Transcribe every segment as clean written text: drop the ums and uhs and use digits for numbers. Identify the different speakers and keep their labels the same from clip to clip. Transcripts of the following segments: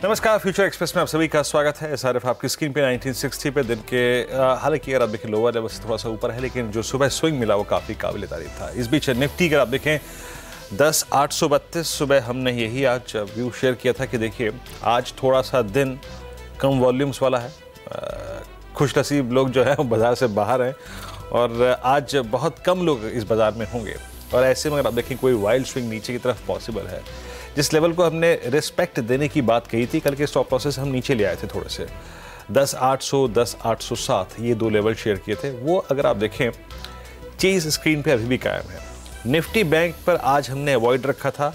Speaker 1: नमस्कार, future express में आप सभी का स्वागत है। SRF आपकी स्क्रीन पे 1960 पे दिन के हालांकि अगर आप देखें लोअर लेवल से थोड़ा सा ऊपर है, लेकिन जो सुबह स्विंग मिला वो काफ़ी काबिल तारीफ था। इस बीच निफ्टी अगर आप देखें 10,832 सुबह हमने यही आज व्यू शेयर किया था कि देखिए आज थोड़ा सा दिन कम वॉल्यूम्स वाला है। खुशनसीब लोग जो है वो बाज़ार से बाहर हैं और आज बहुत कम लोग इस बाज़ार में होंगे और ऐसे में अगर आप देखें कोई वाइल्ड स्विंग नीचे की तरफ पॉसिबल है। जिस लेवल को हमने रिस्पेक्ट देने की बात कही थी कल के स्टॉप लॉसेस हम नीचे ले आए थे थोड़े से 10,800 10,807 ये दो लेवल शेयर किए थे, वो अगर आप देखें चीज़ स्क्रीन पे अभी भी कायम है। निफ्टी बैंक पर आज हमने अवॉइड रखा था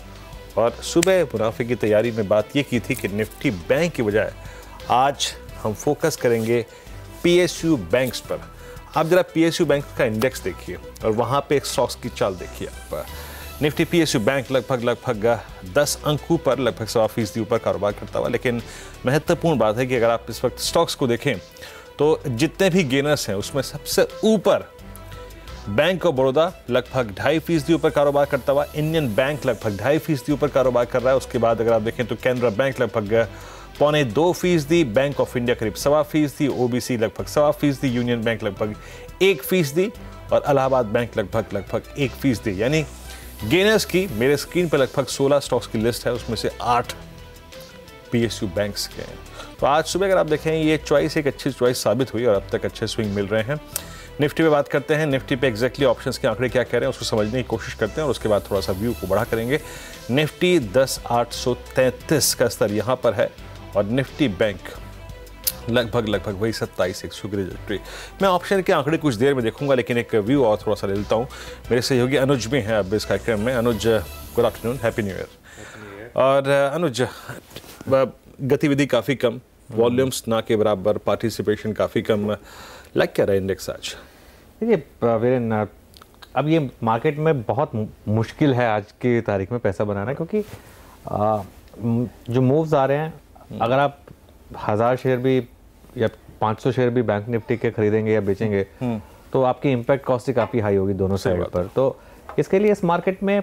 Speaker 1: और सुबह मुनाफे की तैयारी में बात ये की थी कि निफ्टी बैंक की बजाय आज हम फोकस करेंगे PSU बैंक्स पर। आप जरा PSU बैंक का इंडेक्स देखिए और वहाँ पे एक स्टॉक्स की चाल देखिए आप। निफ्टी PSU बैंक लगभग 10 अंकों पर लगभग 1.25% ऊपर कारोबार करता हुआ, लेकिन महत्वपूर्ण बात है कि अगर आप इस वक्त स्टॉक्स को देखें तो जितने भी गेनर्स हैं उसमें सबसे ऊपर बैंक ऑफ बड़ौदा लगभग 2.5% ऊपर कारोबार करता हुआ, इंडियन बैंक लगभग 2.5% ऊपर कारोबार कर रहा है। उसके बाद अगर आप देखें तो कैनरा बैंक लगभग 1.25%, बैंक ऑफ इंडिया करीब 1.25%, OBC लगभग 1.25%, यूनियन बैंक लगभग 1% और इलाहाबाद बैंक लगभग 1%। यानी गेनर्स की मेरे स्क्रीन पर लगभग 16 स्टॉक्स की लिस्ट है, उसमें से 8 PSU बैंक्स के हैं। तो आज सुबह अगर आप देखें ये चॉइस एक अच्छी चॉइस साबित हुई और अब तक अच्छे स्विंग मिल रहे हैं। निफ्टी पे बात करते हैं। निफ्टी पे एग्जैक्टली ऑप्शंस के आंकड़े क्या कह रहे हैं उसको समझने की कोशिश करते हैं और उसके बाद थोड़ा सा व्यू को बढ़ा करेंगे। निफ्टी 10,833 का स्तर यहाँ पर है और निफ्टी बैंक लगभग वही 27,100 की ट्रेजरी। मैं ऑप्शन के आंकड़े कुछ देर में देखूंगा, लेकिन एक व्यू और थोड़ा सा ले लेता हूँ। मेरे सहयोगी अनुज भी हैं अब इस कार्यक्रम में। Anuj, good afternoon, happy new year. और अनुज, गतिविधि काफ़ी कम, वॉल्यूम्स ना के बराबर, पार्टिसिपेशन काफ़ी कम, लग क्या रहा है इंडेक्स आज?
Speaker 2: देखिए वीरेन, अब ये मार्केट में बहुत मुश्किल है आज की तारीख में पैसा बनाना, क्योंकि जो मूव्स आ रहे हैं, अगर आप 1000 शेयर भी या 500 शेयर भी बैंक निफ्टी के खरीदेंगे या बेचेंगे तो आपकी इम्पैक्ट कॉस्ट ही काफ़ी हाई होगी दोनों साइड पर। तो इसके लिए इस मार्केट में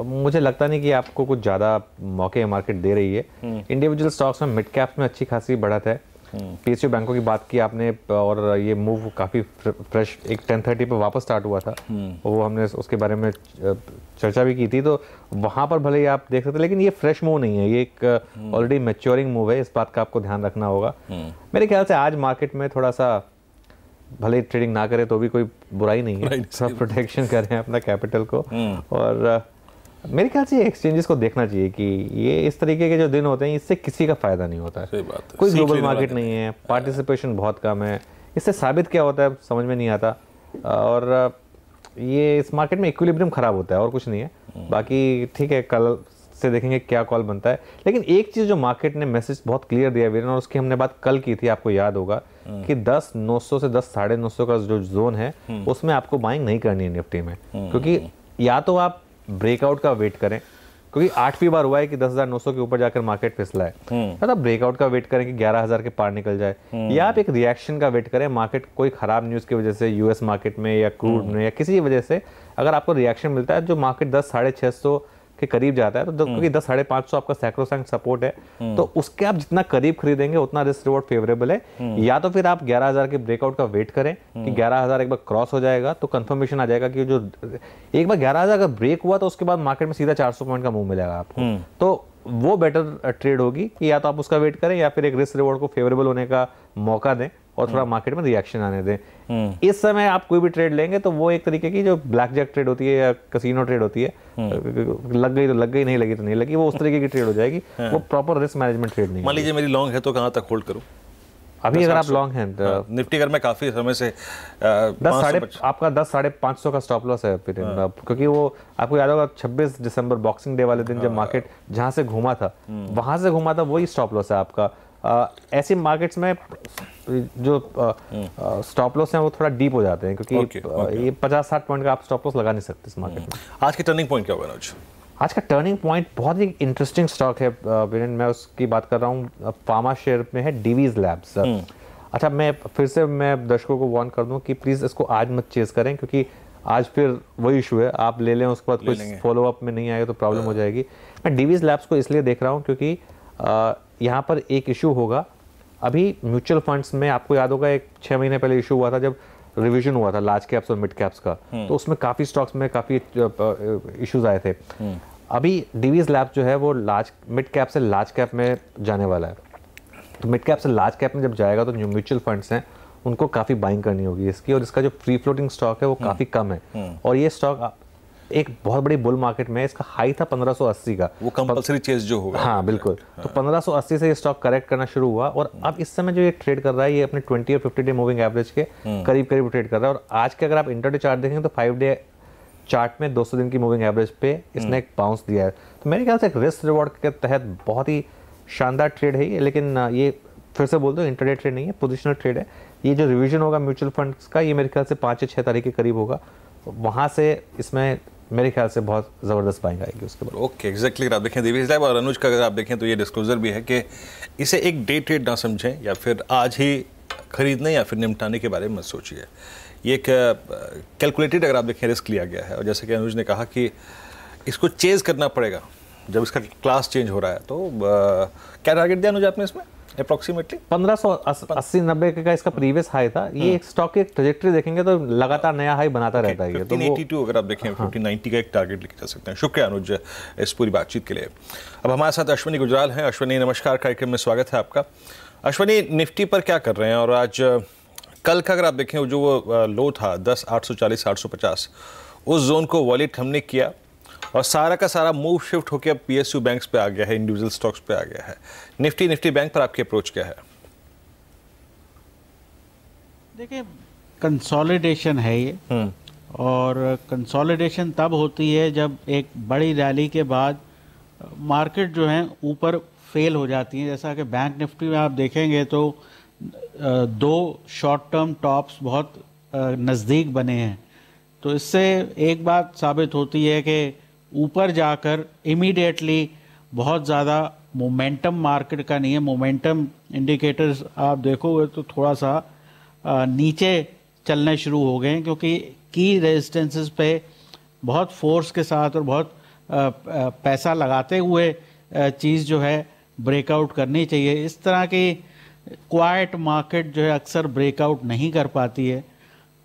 Speaker 2: मुझे लगता नहीं कि आपको कुछ ज़्यादा मौके मार्केट दे रही है। इंडिविजुअल स्टॉक्स में मिड कैप्स में अच्छी खासी बढ़त है। PSU बैंकों की बात की आपने और ये मूव काफ़ी फ्रेश एक 10:30 पे वापस स्टार्ट हुआ था, वो हमने उसके बारे में चर्चा भी की थी। तो वहाँ पर भले ही आप देख सकते, लेकिन ये फ्रेश मूव नहीं है, ये एक ऑलरेडी मैच्योरिंग मूव है। इस बात का आपको ध्यान रखना होगा। मेरे ख्याल से आज मार्केट में थोड़ा सा भले ही ट्रेडिंग ना करे तो भी कोई बुराई नहीं है, सब प्रोटेक्शन करें अपना कैपिटल को। और मेरे ख्याल से एक्सचेंजेस को देखना चाहिए कि ये इस तरीके के जो दिन होते हैं इससे किसी का फायदा नहीं होता है।
Speaker 1: सही बात है।
Speaker 2: कोई ग्लोबल मार्केट नहीं है, पार्टिसिपेशन बहुत कम है, इससे साबित क्या होता है समझ में नहीं आता। और ये इस मार्केट में इक्विलिब्रियम खराब होता है और कुछ नहीं है। बाकी ठीक है, कल से देखेंगे क्या कॉल बनता है। लेकिन एक चीज़ जो मार्केट ने मैसेज बहुत क्लियर दिया वीरेन, और उसकी हमने बात कल की थी, आपको याद होगा कि 10,900 से 10,950 का जो जोन है उसमें आपको बाइंग नहीं करनी है निफ्टी में, क्योंकि या तो आप ब्रेकआउट का वेट करें, क्योंकि 8वीं बार हुआ है कि 10,900 के ऊपर जाकर मार्केट फिसला है। मतलब ब्रेकआउट का वेट करें कि 11,000 के पार निकल जाए, या आप एक रिएक्शन का वेट करें। मार्केट कोई खराब न्यूज़ की वजह से US मार्केट में या क्रूड में या किसी वजह से अगर आपको रिएक्शन मिलता है जो मार्केट 10,650 के करीब जाता है, तो क्योंकि 10,550 आपका सैक्रोसैंक्ट सपोर्ट है, तो उसके आप जितना करीब खरीदेंगे उतना रिस्क रिवॉर्ड फेवरेबल है। या तो फिर आप 11,000 के ब्रेकआउट का वेट करें कि 11,000 एक बार क्रॉस हो जाएगा तो कंफर्मेशन आ जाएगा कि जो एक बार 11,000 का ब्रेक हुआ तो उसके बाद मार्केट में सीधा 400 पॉइंट का मूव मिलेगा आपको। तो वो बेटर ट्रेड होगी कि या तो आप उसका वेट करें या फिर एक रिस्क रिवॉर्ड को फेवरेबल होने का मौका दें और थोड़ा मार्केट में रिएक्शन आने दें। इस समय आप कोई भी ट्रेड लेंगे तो वो एक तरीके की जो ब्लैक जैक ट्रेड होती है या कसिनो ट्रेड होती है, लग गई तो लग गई, नहीं लगी तो नहीं लगी, वो उस तरीके की ट्रेड हो जाएगी। वो प्रॉपर रिस्क मैनेजमेंट ट्रेड नहीं।
Speaker 1: मान लीजिए मेरी लॉन्ग है तो कहाँ तक होल्ड करूँ
Speaker 2: अभी अगर आप लॉन्ग हैं?
Speaker 1: निफ्टी अगर मैं काफ़ी समय से
Speaker 2: आपका 10,550 का स्टॉप लॉस है फिर, क्योंकि वो आपको याद होगा 26 दिसंबर बॉक्सिंग डे वाले दिन जब मार्केट जहाँ से घूमा था वहाँ से घूमा था, वही स्टॉप लॉस है आपका। ऐसी मार्केट्स में जो स्टॉप लॉस हैं वो थोड़ा डीप हो जाते हैं, क्योंकि ये 50-60 पॉइंट का आप स्टॉप लॉस लगा नहीं सकते इस मार्केट में।
Speaker 1: आज की टर्निंग पॉइंट क्या होगा?
Speaker 2: आज का टर्निंग पॉइंट बहुत ही इंटरेस्टिंग स्टॉक है वीरेन, मैं उसकी बात कर रहा हूँ। फार्मा शेयर में है डिवीज लैब्स। अच्छा, मैं फिर से दर्शकों को वार्न कर दूं कि प्लीज़ इसको आज मत चेज करें, क्योंकि आज फिर वही इशू है, आप ले लें उसके बाद कुछ फॉलो अप में नहीं आएगा तो प्रॉब्लम हो जाएगी। मैं डिवीज लैब्स को इसलिए देख रहा हूँ क्योंकि यहाँ पर एक इशू होगा। अभी म्यूचुअल फंड्स में आपको याद होगा एक 6 महीने पहले इशू हुआ था जब रिवीजन हुआ था लार्ज कैप्स और मिड कैप्स का, तो उसमें काफ़ी स्टॉक्स में काफ़ी इश्यूज आए थे। अभी डीवीज लैब्स जो है वो मिड कैप से लार्ज कैप में जाने वाला है, तो मिड कैप से लार्ज कैप में जब जाएगा तो जो म्यूचुअल फंड्स हैं उनको काफ़ी बाइंग करनी होगी इसकी, और इसका जो फ्री फ्लोटिंग स्टॉक है वो काफ़ी कम है, और ये स्टॉक एक बहुत बड़ी बुल मार्केट में इसका हाई था 1580 का,
Speaker 1: वो कंपल्सरी चेज जो होगा।
Speaker 2: हाँ बिल्कुल, तो 1580 से ये स्टॉक करेक्ट करना शुरू हुआ, और अब इस समय जो ये ट्रेड कर रहा है ये अपने 20 और 50 डे मूविंग एवरेज के करीब करीब ट्रेड कर रहा है। और आज के अगर आप इंटरडे चार्ट देखेंगे तो 5 डे चार्ट में 200 दिन की मूविंग एवरेज पे इसने एक बाउंस दिया है। तो मेरे ख्याल से एक रिस्क रिवॉर्ड के तहत बहुत ही शानदार ट्रेड है ये, लेकिन ये फिर से बोल दो इंटरडे ट्रेड नहीं है, पोजिशनल ट्रेड है। ये जो रिवीजन होगा म्यूचुअल फंड्स का ये मेरे ख्याल से 5 या 6 तारीख के करीब होगा, वहाँ से इसमें मेरे ख्याल से बहुत ज़बरदस्त बाइंग आएगी उसके बाद।
Speaker 1: Okay, exactly. अगर आप देखें डीवीज लैब और अनुज का अगर आप देखें तो ये डिस्क्लोजर भी है कि इसे एक डे ट्रेड ना समझें या फिर आज ही खरीदने या फिर निपटाने के बारे में मत सोचिए। ये एक कैलकुलेटेड अगर आप देखें रिस्क लिया गया है, और जैसे कि अनुज ने कहा कि इसको चेज करना पड़ेगा जब इसका क्लास चेंज हो रहा है। तो क्या टारगेट दिया अनुज आपने इसमें अप्रोक्सीमेटली?
Speaker 2: 1580-90 का इसका प्रीवियस हाई था। ये एक स्टॉक की एक ट्रैजेक्टरी देखेंगे तो लगातार नया हाई बनाता रहता है।
Speaker 1: 1582 अगर आप देखें 1590 का एक टारगेट लेके जा सकते हैं। शुक्रिया अनुज इस पूरी बातचीत के लिए। अब हमारे साथ अश्विनी गुजराल हैं। अश्विनी नमस्कार, कार्यक्रम में स्वागत है आपका। अश्विनी, निफ्टी पर क्या कर रहे हैं? और आज कल का अगर आप देखें जो वो लो था 10,840-850 उस जोन को वॉलेट हमने किया और सारा का सारा मूव शिफ्ट होकर अब पीएसयू बैंक्स पे आ गया है, इंडिविजुअल स्टॉक्स पे आ गया है। निफ्टी बैंक पर आपकी अप्रोच क्या है?
Speaker 3: देखिए, कंसोलिडेशन है ये, और कंसोलिडेशन तब होती है जब एक बड़ी रैली के बाद मार्केट जो है ऊपर फेल हो जाती है। जैसा कि बैंक निफ्टी में आप देखेंगे तो 2 शॉर्ट टर्म टॉप्स बहुत नज़दीक बने हैं, तो इससे एक बात साबित होती है कि ऊपर जाकर इमीडिएटली बहुत ज़्यादा मोमेंटम मार्केट का नहीं है। मोमेंटम इंडिकेटर्स आप देखोगे तो थोड़ा सा नीचे चलने शुरू हो गए हैं, क्योंकि की रेजिस्टेंसेस पे बहुत फोर्स के साथ और बहुत पैसा लगाते हुए चीज़ जो है ब्रेकआउट करनी चाहिए। इस तरह की क्वाइट मार्केट जो है अक्सर ब्रेकआउट नहीं कर पाती है।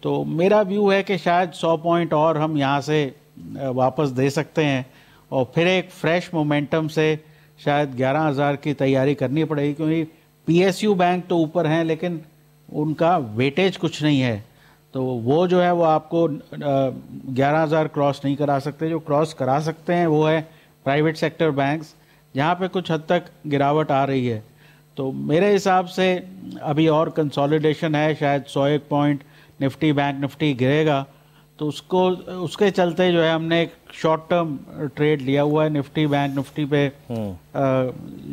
Speaker 3: तो मेरा व्यू है कि शायद 100 पॉइंट और हम यहाँ से वापस दे सकते हैं, और फिर एक फ्रेश मोमेंटम से शायद 11,000 की तैयारी करनी पड़ेगी, क्योंकि पीएसयू बैंक तो ऊपर हैं लेकिन उनका वेटेज कुछ नहीं है, तो वो जो है वो आपको 11,000 क्रॉस नहीं करा सकते। जो क्रॉस करा सकते हैं वो है प्राइवेट सेक्टर बैंक्स, जहाँ पे कुछ हद तक गिरावट आ रही है। तो मेरे हिसाब से अभी और कंसोलिडेशन है, शायद 101 पॉइंट निफ्टी बैंक निफ्टी गिरेगा, तो उसके चलते जो है हमने एक शॉर्ट टर्म ट्रेड लिया हुआ है निफ्टी बैंक निफ्टी पे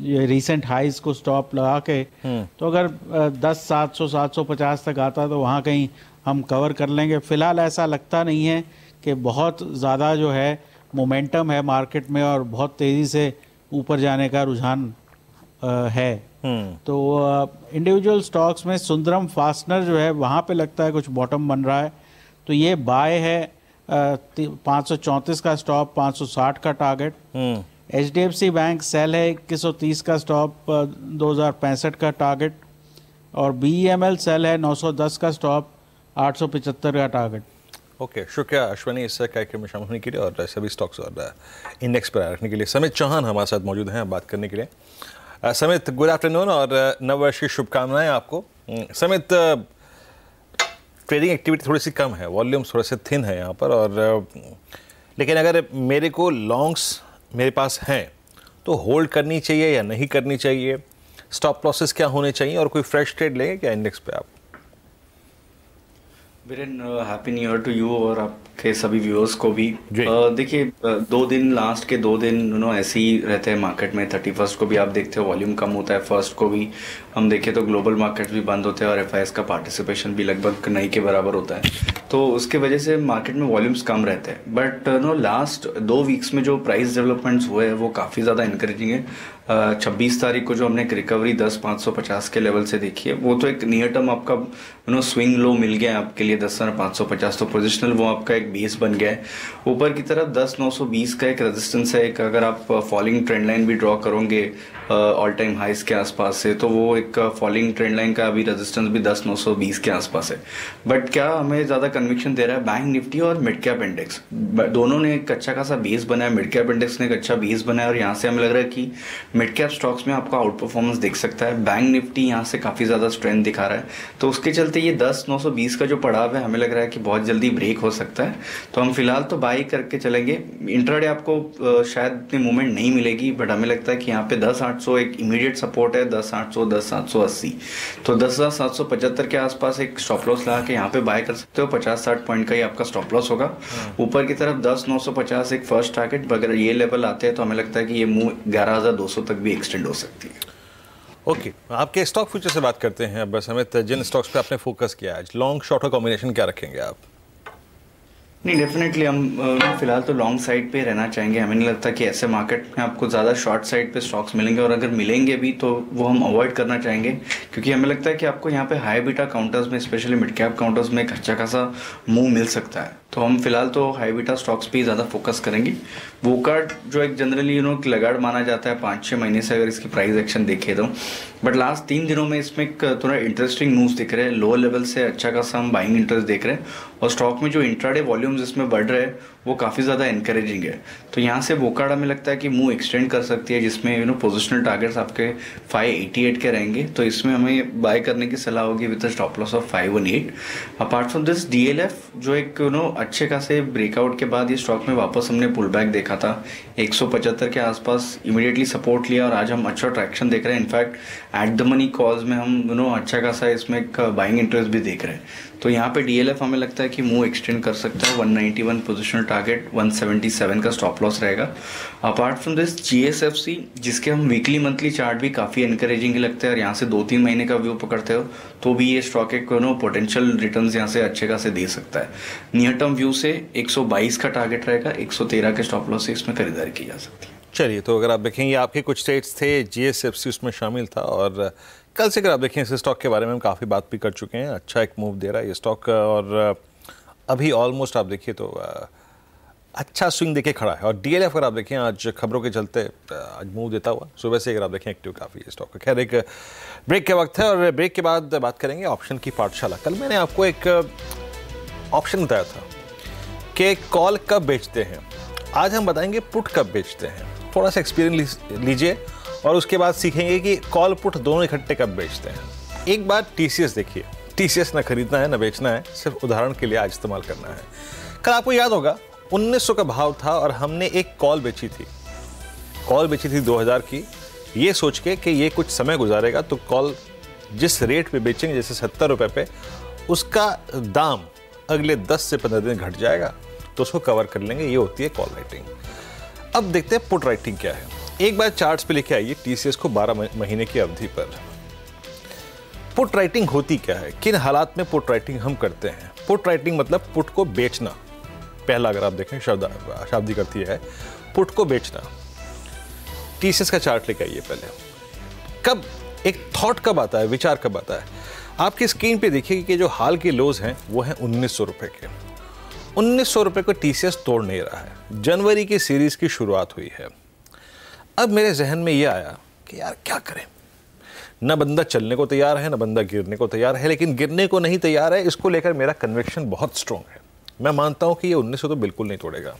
Speaker 3: ये रीसेंट हाइज को स्टॉप लगा के। तो अगर 10,700-750 तक आता तो वहाँ कहीं हम कवर कर लेंगे। फिलहाल ऐसा लगता नहीं है कि बहुत ज़्यादा जो है मोमेंटम है मार्केट में और बहुत तेज़ी से ऊपर जाने का रुझान है। तो इंडिविजुअल स्टॉक्स में सुंदरम फास्टनर जो है वहाँ पे लगता है कुछ बॉटम बन रहा है, तो ये बाय है 534 का स्टॉप, 560 का टारगेट। HDFC बैंक सेल है 2130 का स्टॉप, 2065 का टारगेट, और BEML सेल है 910 का स्टॉप, 875 का टारगेट।
Speaker 1: ओके, शुक्रिया अश्विनी इस कार्यक्रम में शामिल होने के लिए और सभी स्टॉक्स और इंडेक्स पर रखने के लिए। समित चौहान हमारे साथ मौजूद हैं बात करने के लिए। समित, गुड आफ्टरनून और नववर्ष की शुभकामनाएं आपको। समित, ट्रेडिंग एक्टिविटी थोड़ी सी कम है, वॉल्यूम्स थोड़े से थिन है यहाँ पर, और लेकिन अगर मेरे को लॉन्ग्स मेरे पास हैं तो होल्ड करनी चाहिए या नहीं करनी चाहिए? स्टॉप लॉसेस क्या होने चाहिए और कोई फ्रेश ट्रेड लेंगे क्या इंडेक्स पे आप?
Speaker 4: Viren, happy new year to you और आपके सभी व्यूअर्स को भी। देखिए, 2 दिन लास्ट के 2 दिन ऐसे ही रहते हैं मार्केट में। 31 को भी आप देखते हो वॉल्यूम कम होता है, फर्स्ट को भी हम देखें तो ग्लोबल मार्केट भी बंद होते हैं और FIs का पार्टिसिपेशन भी लगभग नहीं के बराबर होता है, तो उसके वजह से मार्केट में वॉल्यूम्स कम रहते हैं। बट लास्ट 2 वीक्स में जो प्राइस डेवलपमेंट्स हुए हैं वो काफ़ी ज़्यादा इंकरेजिंग है। 26 तारीख को जो हमने एक रिकवरी 10,550 के लेवल से देखी है, वो तो एक नियर टर्म आपका स्विंग लो मिल गया है आपके लिए 10,550, तो पोजिशनल वो आपका एक बेस बन गया है। ऊपर की तरफ 10,920 का एक रेजिस्टेंस है, एक अगर आप फॉलिंग ट्रेंड लाइन भी ड्रॉ करोगे ऑल टाइम हाइस के आसपास से, तो वो एक फॉलिंग ट्रेंड लाइन का अभी रेजिस्टेंस भी 10,920 के आसपास है। बट क्या हमें ज़्यादा कन्विक्शन दे रहा है, बैंक निफ्टी और मिड कैप इंडेक्स दोनों ने एक अच्छा खासा बेस बनाया, मिड कैप इंडेक्स ने एक अच्छा बेस बनाया, और यहाँ से हमें लग रहा है कि मिड कैप स्टॉक्स में आपका आउट परफॉर्मेंस दिख सकता है। बैंक निफ्टी यहाँ से काफ़ी ज़्यादा स्ट्रेंथ दिखा रहा है, तो उसके चलते ये 10,920 का जो पड़ाव है हमें लग रहा है कि बहुत जल्दी ब्रेक हो सकता है। तो हम फिलहाल तो बाई करके चलेंगे। इंट्राडे आपको शायद इतनी मूवमेंट नहीं मिलेगी, बट हमें लगता है कि यहाँ पे 10,800 एक इमीडिएट सपोर्ट है, 10,800 10,780, तो 10,775 के आसपास एक स्टॉप लॉस लगा के यहाँ पे बाय कर सकते हो। 50-60 पॉइंट का ही आपका स्टॉप लॉस होगा। ऊपर की तरफ 10,950 एक फर्स्ट टारगेट, अगर ये लेवल आते हैं तो हमें लगता है कि ये मूव 11,200 तक भी एक्सटेंड हो सकती है।
Speaker 1: ओके, आपके स्टॉक फ्यूचर से बात करते हैं। बस हमें जिन स्टॉक्स पे आपने फोकस किया आज, लॉन्ग शॉर्ट का कॉम्बिनेशन क्या रखेंगे आप?
Speaker 4: नहीं, डेफिनेटली हम फिलहाल तो लॉन्ग साइड पे रहना चाहेंगे। हमें नहीं लगता कि ऐसे मार्केट में आपको ज़्यादा शॉर्ट साइड पे स्टॉक्स मिलेंगे, और अगर मिलेंगे भी तो वो हम अवॉइड करना चाहेंगे, क्योंकि हमें लगता है कि आपको यहाँ पे हाई बीटा काउंटर्स में, स्पेशली मिड कैप काउंटर्स में एक अच्छा खासा मूव मिल सकता है। तो हम फिलहाल तो हाई बीटा स्टॉक्स पे ही ज़्यादा फोकस करेंगे। वोकार्ड जो एक जनरली लगाड़ माना जाता है 5-6 महीने से, अगर इसकी प्राइस एक्शन देखे तो, बट लास्ट 3 दिनों में इसमें एक थोड़ा इंटरेस्टिंग मूव्स दिख रहे हैं। लोअर लेवल से अच्छा खासा हम बाइंग इंटरेस्ट देख रहे हैं, और स्टॉक में जो इंट्राडे वॉल्यूम्स इसमें बढ़ रहे हैं वो काफ़ी ज़्यादा एनकरेजिंग है। तो यहाँ से वोकार्ड हमें लगता है कि मूव एक्सटेंड कर सकती है, जिसमें पोजिशनल टारगेट्स आपके 588 के रहेंगे, तो इसमें हमें बाय करने की सलाह होगी with stop loss of 518। Apart from this DLF जो एक अच्छे खासे ब्रेकआउट के बाद ये स्टॉक में वापस हमने पुल बैक देखा था, 175 के आसपास इमीडिएटली सपोर्ट लिया, और आज हम अच्छा ट्रैक्शन देख रहे हैं। In fact at the money calls में हम अच्छा खासा इसमें एक बाइंग इंटरेस्ट भी देख रहे हैं। तो यहाँ पे डीएलएफ हमें लगता है कि मूव एक्सटेंड कर सकता है। 191 पोजिशनल टारगेट, 177 का स्टॉप लॉस रहेगा। अपार्ट फ्रॉम दिस जीएसएफसी, जिसके हम वीकली मंथली चार्ट भी काफ़ी एनकरेजिंग लगते हैं, और यहाँ से 2-3 महीने का व्यू पकड़ते हो तो भी ये स्टॉक एक पोटेंशियल रिटर्न्स यहाँ से अच्छे खासे दे सकता है। नियर टर्म व्यू से 122 का टारगेट रहेगा, 113 के स्टॉप लॉस से इसमें खरीदारी की जा सकती है।
Speaker 1: चलिए, तो अगर आप देखेंगे आपके कुछ स्टेट्स थे, जीएसएफसी उसमें शामिल था, और कल से अगर आप देखें इस स्टॉक के बारे में हम काफ़ी बात भी कर चुके हैं। अच्छा एक मूव दे रहा है ये स्टॉक, और अभी ऑलमोस्ट आप देखिए तो अच्छा स्विंग देके खड़ा है। और डीएलएफ अगर आप देखें आज खबरों के चलते आज मूव देता हुआ, सुबह से अगर आप देखें एक्टिव काफ़ी है स्टॉक। खैर, एक ब्रेक के वक्त है, और ब्रेक के बाद बात करेंगे ऑप्शन की पाठशाला। कल मैंने आपको एक ऑप्शन बताया था कि कॉल कब बेचते हैं, आज हम बताएंगे पुट कब बेचते हैं। थोड़ा सा एक्सपीरियंस लीजिए, और उसके बाद सीखेंगे कि कॉल पुट दोनों इकट्ठे कब बेचते हैं। एक बार टीसीएस देखिए, टीसीएस ना खरीदना है ना बेचना है, सिर्फ उदाहरण के लिए आज इस्तेमाल करना है। कल आपको याद होगा 1900 का भाव था, और हमने एक कॉल बेची थी। कॉल बेची थी 2000 की, ये सोच के कि ये कुछ समय गुजारेगा तो कॉल जिस रेट पे बेचेंगे, जैसे 70 रुपये पे, उसका दाम अगले 10 से 15 दिन घट जाएगा, तो उसको कवर कर लेंगे। ये होती है कॉल राइटिंग। अब देखते हैं पुट राइटिंग क्या है। एक बार चार्ट्स पे लेके आइए टीसीएस को 12 महीने की अवधि पर। पुट राइटिंग होती क्या है, किन हालात में पुट राइटिंग हम करते हैं? पुट राइटिंग मतलब पुट को बेचना। पहला अगर आप देखें शाब्दिक अर्थ है पुट को बेचना। टीसीएस का चार्ट लेके आइए पहले। कब एक थॉट कब आता है, विचार कब आता है? आपकी स्क्रीन पे देखिए कि जो हाल के लोज हैं वो हैं 1900 रुपए के। 1900 रुपए को टीसीएस तोड़ नहीं रहा है। जनवरी की सीरीज की शुरुआत हुई है। अब मेरे जहन में यह आया कि यार क्या करें, न बंदा चलने को तैयार है, न बंदा गिरने को तैयार है, लेकिन गिरने को नहीं तैयार है। इसको लेकर मेरा कन्विक्शन बहुत स्ट्रॉन्ग है। मैं मानता हूं कि ये 1900 तो बिल्कुल नहीं तोड़ेगा।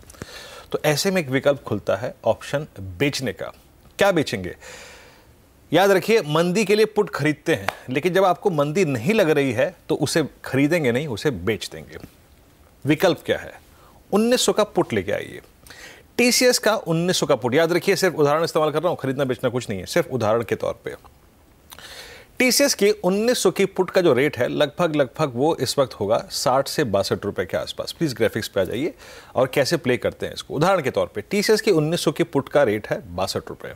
Speaker 1: तो ऐसे में एक विकल्प खुलता है ऑप्शन बेचने का। क्या बेचेंगे? याद रखिए, मंदी के लिए पुट खरीदते हैं, लेकिन जब आपको मंदी नहीं लग रही है तो उसे खरीदेंगे नहीं, उसे बेच देंगे। विकल्प क्या है? 1900 का पुट लेके आइए। टीसीएस का 1900 का पुट, याद रखिए सिर्फ उदाहरण इस्तेमाल कर रहा हूं, खरीदना बेचना कुछ नहीं है, सिर्फ उदाहरण के तौर पे। टीसीएस की 1900 की पुट का जो रेट है लगभग वो इस वक्त होगा 60 से 62 रुपए के आसपास। प्लीज ग्राफिक्स पे आ जाइए और कैसे प्ले करते हैं इसको। उदाहरण के तौर पे टीसीएस की 1900 की पुट का रेट है 62 रुपए।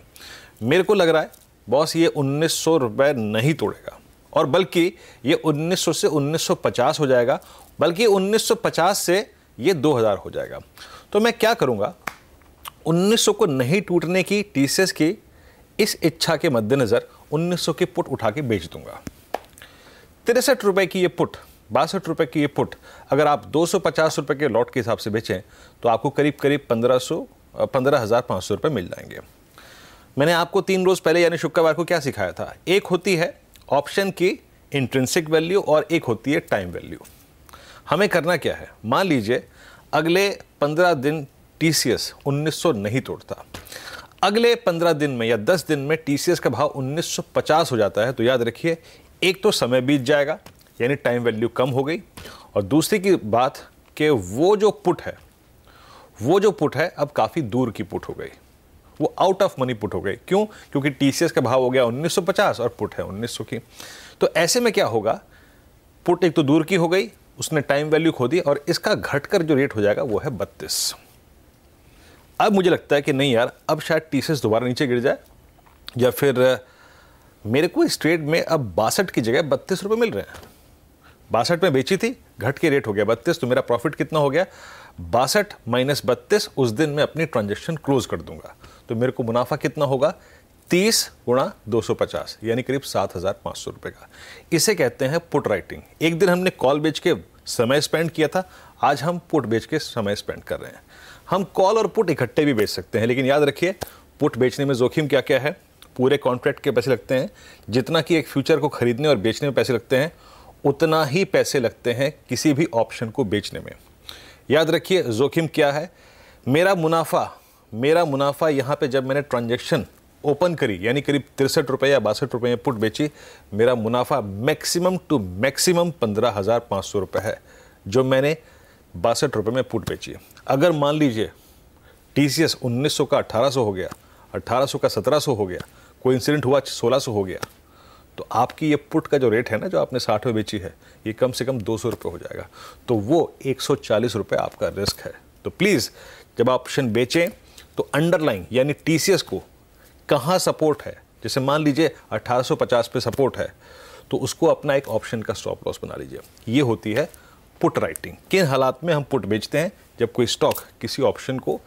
Speaker 1: मेरे को लग रहा है बॉस ये 1900 रुपए नहीं तोड़ेगा, और बल्कि ये 1900 से 1950 हो जाएगा, बल्कि 1950 से ये 2000 हो जाएगा। तो मैं क्या करूंगा, 1900 को नहीं टूटने की टीसीएस की इस इच्छा के मद्देनजर 1900 की पुट उठा के बेच दूंगा। 63 रुपए की ये पुट, 62 रुपए की ये पुट अगर आप 250 रुपए के लॉट के हिसाब से बेचें तो आपको करीब करीब 15,500 रुपए मिल जाएंगे। मैंने आपको 3 रोज पहले यानी शुक्रवार को क्या सिखाया था? एक होती है ऑप्शन की इंट्रिंसिक वैल्यू और एक होती है टाइम वैल्यू। हमें करना क्या है? मान लीजिए अगले 15 दिन टीसीएस 1900 नहीं तोड़ता, अगले 15 दिन में या 10 दिन में टीसीएस का भाव 1950 हो जाता है, तो याद रखिए एक तो समय बीत जाएगा यानी टाइम वैल्यू कम हो गई, और दूसरी की बात कि वो जो पुट है अब काफ़ी दूर की पुट हो गई, वो आउट ऑफ मनी पुट हो गई। क्यों? क्योंकि टीसीएस का भाव हो गया 1950 और पुट है 1900 की। तो ऐसे में क्या होगा? पुट एक तो दूर की हो गई, उसने टाइम वैल्यू खो दी, और इसका घटकर जो रेट हो जाएगा वो है 32। अब मुझे लगता है कि नहीं यार, अब शायद टीसीएस दोबारा नीचे गिर जाए, या फिर मेरे को इस ट्रेड में अब 62 की जगह 32 रुपये मिल रहे हैं। 62 में बेची थी, घट के रेट हो गया 32, तो मेरा प्रॉफिट कितना हो गया? 62 माइनस 32। उस दिन मैं अपनी ट्रांजेक्शन क्लोज कर दूंगा, तो मेरे को मुनाफा कितना होगा? 30 गुणा 250 यानी करीब 7,500 रुपये का। इसे कहते हैं पुट राइटिंग। एक दिन हमने कॉल बेच के समय स्पेंड किया था, आज हम पुट बेच के समय स्पेंड कर रहे हैं। हम कॉल और पुट इकट्ठे भी बेच सकते हैं, लेकिन याद रखिए पुट बेचने में जोखिम क्या क्या है? पूरे कॉन्ट्रैक्ट के पैसे लगते हैं, जितना कि एक फ्यूचर को खरीदने और बेचने में पैसे लगते हैं उतना ही पैसे लगते हैं किसी भी ऑप्शन को बेचने में। याद रखिए जोखिम क्या है? मेरा मुनाफा यहाँ पे जब मैंने ट्रांजैक्शन ओपन करी यानी करीब 63 रुपये या 62 रुपये में पुट बेची, मेरा मुनाफा मैक्सिमम टू मैक्सिमम 15,500 रुपये है जो मैंने 62 रुपये में पुट बेची। अगर मान लीजिए टीसीएस 1900 का 1800 हो गया, 1800 का 1700 हो गया, कोई इंसिडेंट हुआ 1600 हो गया, तो आपकी ये पुट का जो रेट है ना, जो आपने 60 में बेची है, ये कम से कम 200 रुपये हो जाएगा। तो वो 140 रुपये आपका रिस्क है। तो प्लीज़ जब आप ऑप्शन बेचें तो अंडरलाइन यानी टीसीएस को कहाँ सपोर्ट है, जैसे मान लीजिए 1850 पे सपोर्ट है, तो उसको अपना एक ऑप्शन का स्टॉप लॉस बना लीजिए। ये होती है पुट राइटिंग। किन हालात में हम पुट बेचते हैं? जब कोई स्टॉक किसी ऑप्शन को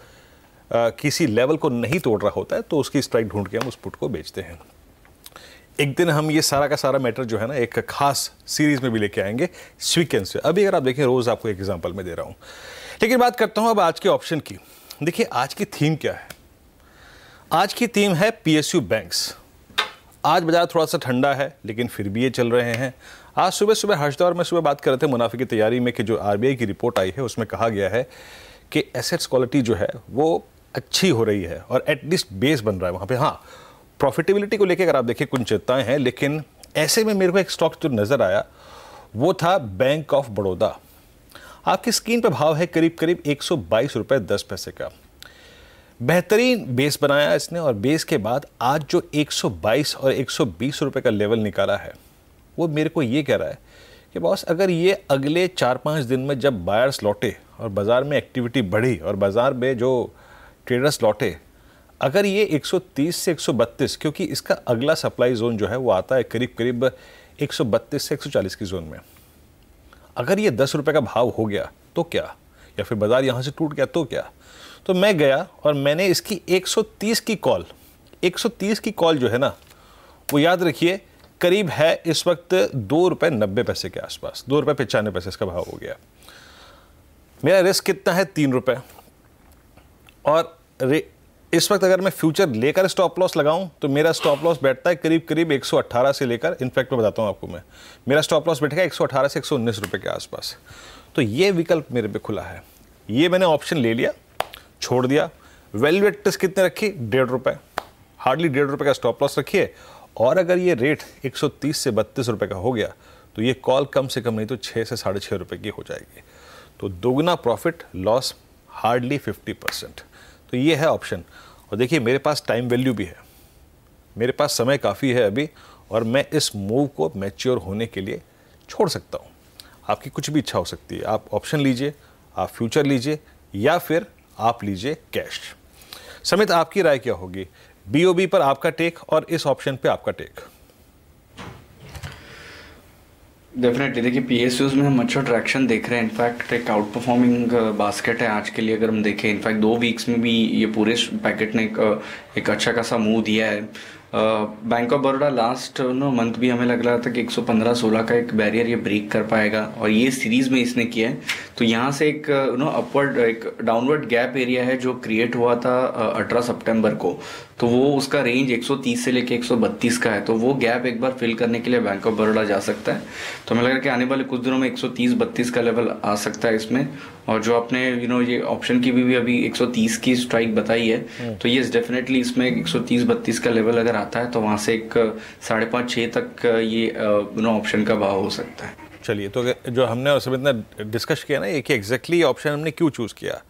Speaker 1: किसी लेवल को नहीं तोड़ रहा होता है, तो उसकी स्ट्राइक ढूंढ के हम उस पुट को बेचते हैं। एक दिन हम ये सारा का सारा मैटर जो है ना एक खास सीरीज में भी लेके आएंगे स्वीकेंड से। अभी अगर आप देखें, रोज आपको एक एग्जांपल में दे रहा हूं, लेकिन बात करता हूं अब आज के ऑप्शन की। देखिए आज की थीम क्या है? आज की थीम है पीएसयू बैंक्स। आज बाजार थोड़ा सा ठंडा है, लेकिन फिर भी ये चल रहे हैं। आज सुबह हर्षदा और मैं सुबह बात कर रहे थे मुनाफे की तैयारी में कि जो आरबीआई की रिपोर्ट आई है उसमें कहा गया है कि एसेट्स क्वालिटी जो है वो अच्छी हो रही है और एटलीस्ट बेस बन रहा है वहाँ पे। हाँ, प्रॉफिटेबिलिटी को लेकर अगर आप देखिए कुछ चिंताएं हैं, लेकिन ऐसे में मेरे को एक स्टॉक जो नज़र आया वो था बैंक ऑफ बड़ौदा। आपकी स्क्रीन पे भाव है करीब करीब 122 रुपये 10 पैसे का। बेहतरीन बेस बनाया इसने, और बेस के बाद आज जो 122 और 120 रुपये का लेवल निकाला है वो मेरे को ये कह रहा है कि बॉस अगर ये अगले 4-5 दिन में जब बायर्स लौटे और बाज़ार में एक्टिविटी बढ़ी और बाज़ार में जो ट्रेडर्स लौटे, अगर ये 130 से 132, क्योंकि इसका अगला सप्लाई जोन जो है वो आता है करीब करीब 132 से 140 की जोन में, अगर ये 10 रुपये का भाव हो गया तो क्या, या फिर बाजार यहाँ से टूट गया तो क्या? तो मैं गया और मैंने इसकी 130 की कॉल जो है ना वो याद रखिए करीब है इस वक्त 2 रुपये 90 पैसे के आसपास, 2 रुपये 95 पैसे इसका भाव हो गया। मेरा रिस्क कितना है? 3 रुपये। और इस वक्त अगर मैं फ्यूचर लेकर स्टॉप लॉस लगाऊं तो मेरा स्टॉप लॉस बैठता है करीब करीब 118 से लेकर, इनफैक्ट मैं बताता हूं आपको, मेरा स्टॉप लॉस बैठेगा 118 से 119 रुपये के आसपास। तो ये विकल्प मेरे पे खुला है, ये मैंने ऑप्शन ले लिया, छोड़ दिया। वैल्यू एट रिस्क कितने रखी? 1.5 रुपये, हार्डली 1.5 रुपये का स्टॉप लॉस रखिए। और अगर ये रेट 130 से 32 रुपये का हो गया तो ये कॉल कम से कम नहीं तो 6 से 6.5 रुपये की हो जाएगी। तो दोगुना प्रॉफिट, लॉस हार्डली 50%। तो ये है ऑप्शन। और देखिए मेरे पास टाइम वैल्यू भी है, मेरे पास समय काफ़ी है अभी, और मैं इस मूव को मैच्योर होने के लिए छोड़ सकता हूँ। आपकी कुछ भी इच्छा हो सकती है, आप ऑप्शन लीजिए, आप फ्यूचर लीजिए, या फिर आप लीजिए कैश। समित, आपकी राय क्या होगी? बीओबी पर आपका टेक और इस ऑप्शन पे आपका टेक।
Speaker 4: डेफिनेटली देखिए पीएसयूज में हम अच्छा ट्रैक्शन देख रहे हैं। इनफैक्ट एक आउट परफॉर्मिंग बास्केट है आज के लिए अगर हम देखें। इनफैक्ट 2 वीक्स में भी ये पूरे पैकेट ने एक अच्छा खासा मूव दिया है। Bank of Baroda last month भी हमें लग रहा था कि 115-16 का एक बैरियर ये ब्रेक कर पाएगा, और ये सीरीज में इसने किया है। तो यहाँ से एक अपवर्ड एक डाउनवर्ड गैप एरिया है जो क्रिएट हुआ था 18 सितंबर को, तो वो उसका रेंज 130 से लेके 132 का है। तो वो गैप एक बार फिल करने के लिए बैंक ऑफ बड़ौदा जा सकता है। तो हमें लग रहा है कि आने वाले कुछ दिनों में 130-32 का लेवल आ सकता है इसमें। और जो आपने ये ऑप्शन की भी अभी 130 की स्ट्राइक बताई है, तो ये डेफिनेटली इसमें 130-32 का लेवल अगर आता है तो वहां से एक 5.5-6 तक ये ऑप्शन का भाव हो सकता है।
Speaker 1: चलिए, तो जो हमने और सब इतना डिस्कस किया ना, ये कि एग्जैक्टली ऑप्शन हमने क्यों चूज़ किया।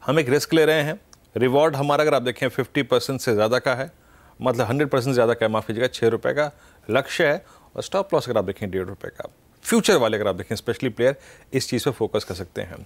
Speaker 1: हम एक रिस्क ले रहे हैं, रिवॉर्ड हमारा अगर आप देखें 50% से ज़्यादा का है, मतलब 100% ज़्यादा का है, माफ़ कीजिएगा, 6 रुपये का लक्ष्य है। और स्टॉप लॉस अगर आप देखें 1.5 रुपये का। फ्यूचर वाले अगर आप देखें स्पेशली प्लेयर इस चीज़ पर फोकस कर सकते हैं।